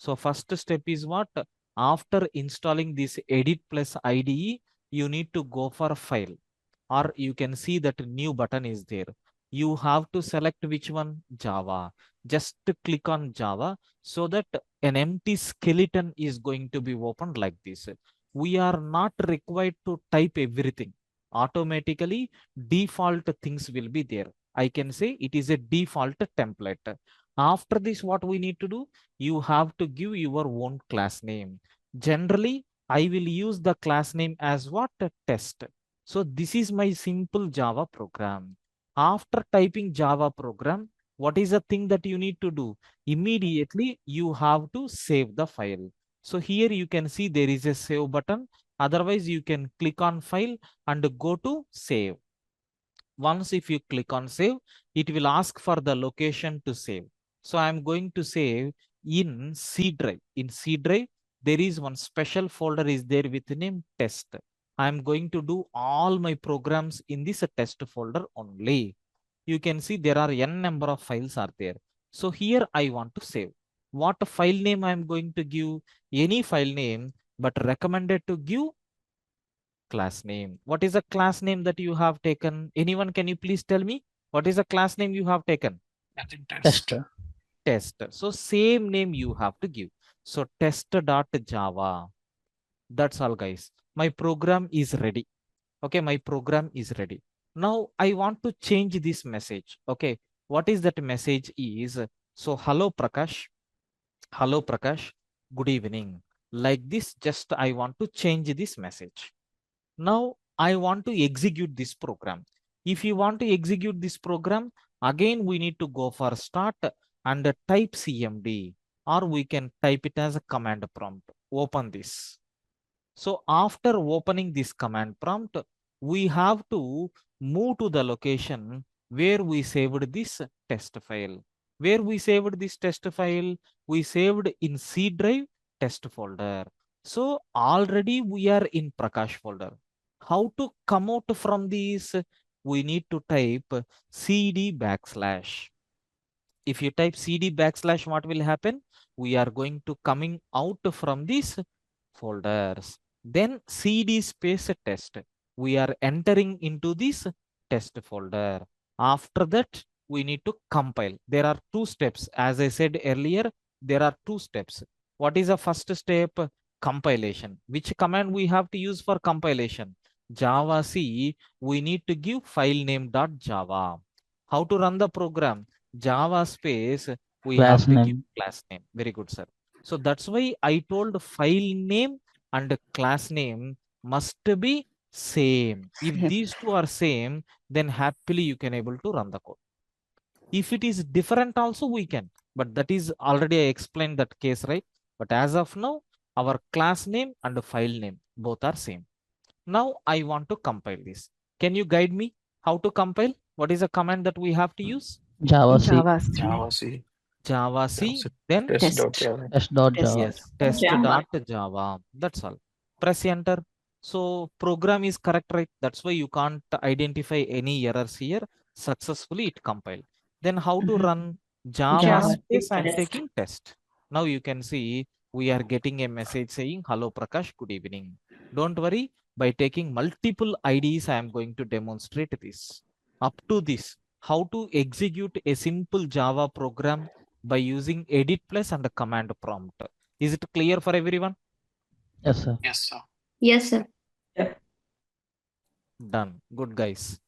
So first step is what? After installing this editplus IDE, you need to go for file, or you can see that new button is there. You have to select which one? Java. Just click on Java so that an empty skeleton is going to be opened like this. We are not required to type everything. Automatically, default things will be there. I can say it is a default template. After this, what we need to do? You have to give your own class name. Generally, I will use the class name as what? Test. So this is my simple Java program. After typing Java program, what is the thing that you need to do? Immediately, you have to save the file. So here you can see there is a save button. Otherwise, you can click on file and go to save. Once if you click on save, it will ask for the location to save. So I'm going to save in C drive. In C drive, there is one special folder is there with the name test. I'm going to do all my programs in this test folder only. You can see there are n number of files are there. So here I want to save. What file name I'm going to give? Any file name, but recommended to give class name. What is the class name that you have taken? Anyone, can you please tell me what is the class name you have taken? I think test. Tester. Test. So same name you have to give. So test.java. That's all, guys. My program is ready. Okay, my program is ready. Now I want to change this message. Okay, what is that message is? So hello Prakash. Hello Prakash. Good evening. Like this, just I want to change this message. Now I want to execute this program. If you want to execute this program, again we need to go for start and type CMD, or we can type it as a command prompt. Open this. So after opening this command prompt, we have to move to the location where we saved this test file. Where we saved this test file? We saved in C drive test folder. So already we are in Prakash folder. How to come out from this? We need to type cd backslash. If you type cd backslash, what will happen? We are going to coming out from these folders. Then cd space test. We are entering into this test folder. After that, we need to compile. There are two steps. As I said earlier, there are two steps. What is the first step? Compilation. Which command we have to use for compilation? Java C. We need to give file name .java. How to run the program? Java space, we Class have to give name. class name. Very good, sir. So that's why I told file name and class name must be same. If these two are same, then happily you can able to run the code. If it is different also we can, but that is already I explained that case, right? But as of now, our class name and file name both are same. Now I want to compile this. Can you guide me how to compile? What is the command that we have to use? Java C. Java C. Java C, then Test.java. Test.java. yes, test.java. That's all. Press enter. So program is correct, right? That's why you can't identify any errors here. Successfully it compiled. Then how to run? Java Java space, I'm test. taking test. Now you can see we are getting a message saying, hello Prakash, good evening. Don't worry, by taking multiple IDs, I am going to demonstrate this. Up to this, how to execute a simple Java program by using editplus and the command prompt. Is it clear for everyone? Yes, sir. Yes, sir. Yes, sir. Done. Good, guys.